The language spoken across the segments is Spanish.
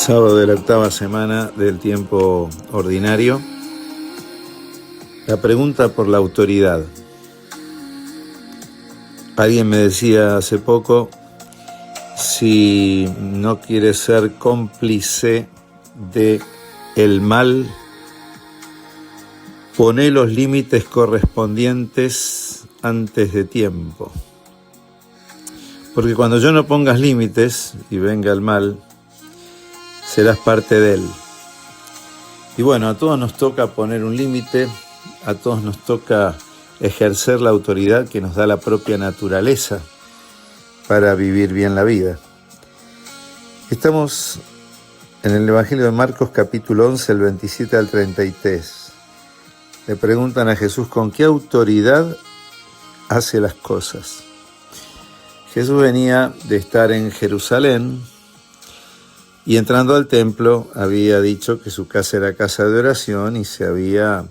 Sábado de la octava semana del tiempo ordinario. La pregunta por la autoridad. Alguien me decía hace poco, si no quieres ser cómplice de el mal, poné los límites correspondientes antes de tiempo. Porque cuando yo no pongas límites y venga el mal, serás parte de él. Y bueno, a todos nos toca poner un límite, a todos nos toca ejercer la autoridad que nos da la propia naturaleza para vivir bien la vida. Estamos en el Evangelio de Marcos capítulo 11, el 27 al 33. Le preguntan a Jesús con qué autoridad hace las cosas. Jesús venía de estar en Jerusalén y entrando al templo había dicho que su casa era casa de oración y se había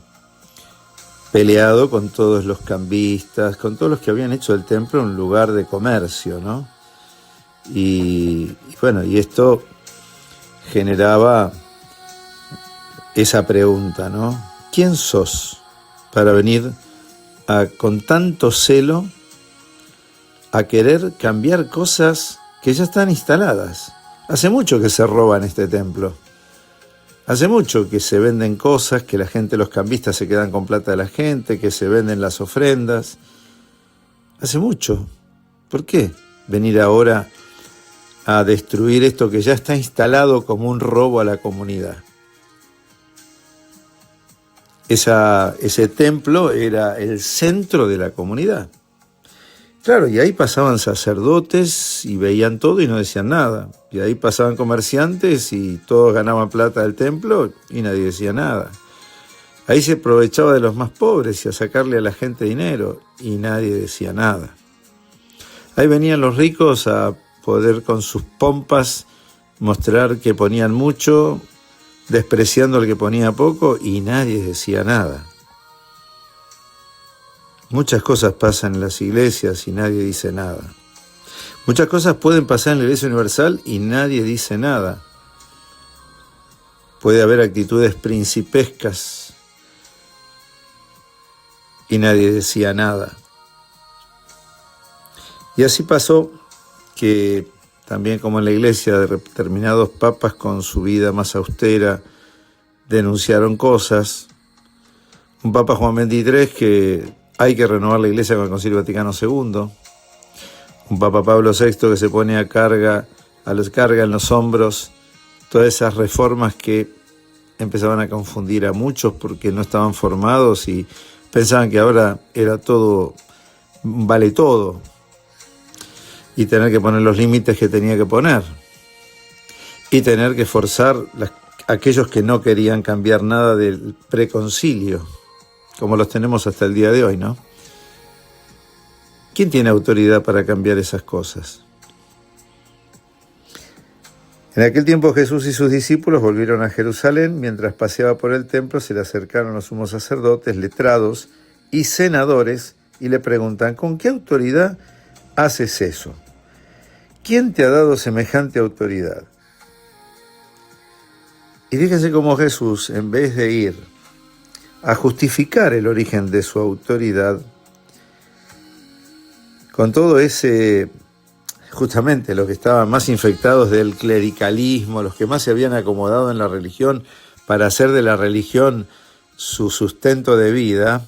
peleado con todos los cambistas, con todos los que habían hecho del templo un lugar de comercio, ¿no? Y esto generaba esa pregunta, ¿no? ¿Quién sos para venir con tanto celo a querer cambiar cosas que ya están instaladas? Hace mucho que se roba en este templo. Hace mucho que se venden cosas, que la gente, los cambistas se quedan con plata de la gente, que se venden las ofrendas. Hace mucho. ¿Por qué venir ahora a destruir esto que ya está instalado como un robo a la comunidad? Ese templo era el centro de la comunidad. Claro, y ahí pasaban sacerdotes y veían todo y no decían nada. Y ahí pasaban comerciantes y todos ganaban plata del templo y nadie decía nada. Ahí se aprovechaba de los más pobres y a sacarle a la gente dinero y nadie decía nada. Ahí venían los ricos a poder con sus pompas mostrar que ponían mucho, despreciando al que ponía poco y nadie decía nada. Muchas cosas pasan en las iglesias y nadie dice nada. Muchas cosas pueden pasar en la Iglesia Universal y nadie dice nada. Puede haber actitudes principescas y nadie decía nada. Y así pasó que también como en la Iglesia determinados papas con su vida más austera denunciaron cosas. Un Papa Juan XXIII que hay que renovar la Iglesia con el Concilio Vaticano II. Un Papa Pablo VI que se pone carga en los hombros todas esas reformas que empezaban a confundir a muchos porque no estaban formados y pensaban que ahora era todo, vale todo, y tener que poner los límites que tenía que poner y tener que forzar a aquellos que no querían cambiar nada del preconcilio, como los tenemos hasta el día de hoy, ¿no? ¿Quién tiene autoridad para cambiar esas cosas? En aquel tiempo Jesús y sus discípulos volvieron a Jerusalén. Mientras paseaba por el templo, se le acercaron los sumos sacerdotes, letrados y senadores y le preguntan, ¿con qué autoridad haces eso? ¿Quién te ha dado semejante autoridad? Y fíjense cómo Jesús, en vez de ir a justificar el origen de su autoridad, con todo ese, justamente los que estaban más infectados del clericalismo, los que más se habían acomodado en la religión para hacer de la religión su sustento de vida,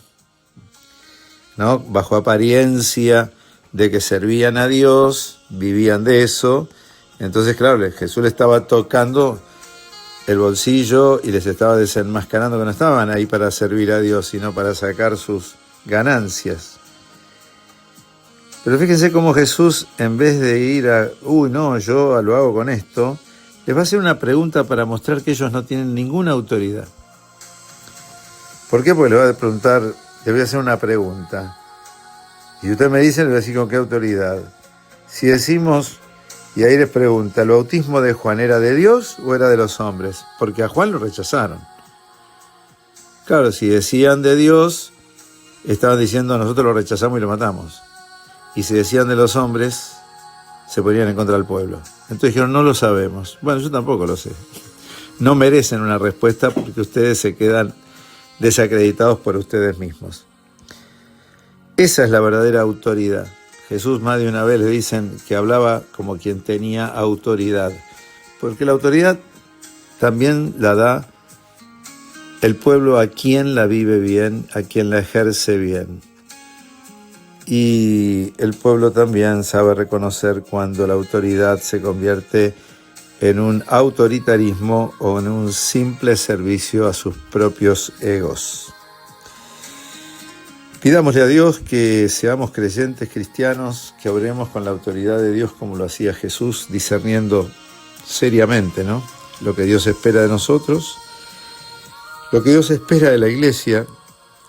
¿no? Bajo apariencia de que servían a Dios, vivían de eso. Entonces, claro, Jesús le estaba tocando el bolsillo y les estaba desenmascarando que no estaban ahí para servir a Dios, sino para sacar sus ganancias. Pero fíjense cómo Jesús, en vez de ir yo lo hago con esto, les va a hacer una pregunta para mostrar que ellos no tienen ninguna autoridad. ¿Por qué? Porque le va a preguntar, le voy a hacer una pregunta. Y usted me dice, le voy a decir con qué autoridad. Si decimos, y ahí les pregunta, ¿el bautismo de Juan era de Dios o era de los hombres? Porque a Juan lo rechazaron. Claro, si decían de Dios, estaban diciendo nosotros lo rechazamos y lo matamos. Y si decían de los hombres, se ponían en contra del pueblo. Entonces dijeron, no lo sabemos. Bueno, yo tampoco lo sé. No merecen una respuesta porque ustedes se quedan desacreditados por ustedes mismos. Esa es la verdadera autoridad. Jesús más de una vez le dicen que hablaba como quien tenía autoridad, porque la autoridad también la da el pueblo a quien la vive bien, a quien la ejerce bien. Y el pueblo también sabe reconocer cuando la autoridad se convierte en un autoritarismo o en un simple servicio a sus propios egos. Pidámosle a Dios que seamos creyentes cristianos, que obremos con la autoridad de Dios como lo hacía Jesús, discerniendo seriamente, ¿no?, lo que Dios espera de nosotros, lo que Dios espera de la iglesia,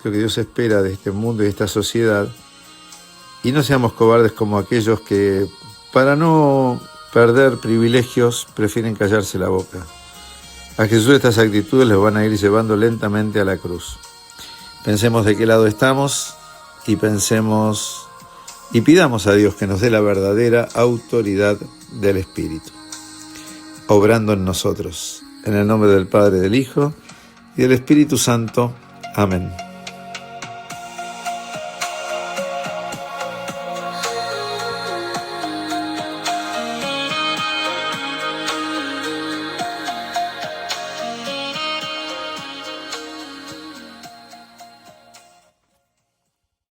lo que Dios espera de este mundo y de esta sociedad, y no seamos cobardes como aquellos que, para no perder privilegios, prefieren callarse la boca. A Jesús estas actitudes les van a ir llevando lentamente a la cruz. Pensemos de qué lado estamos y pidamos a Dios que nos dé la verdadera autoridad del Espíritu, obrando en nosotros. En el nombre del Padre, del Hijo y del Espíritu Santo. Amén.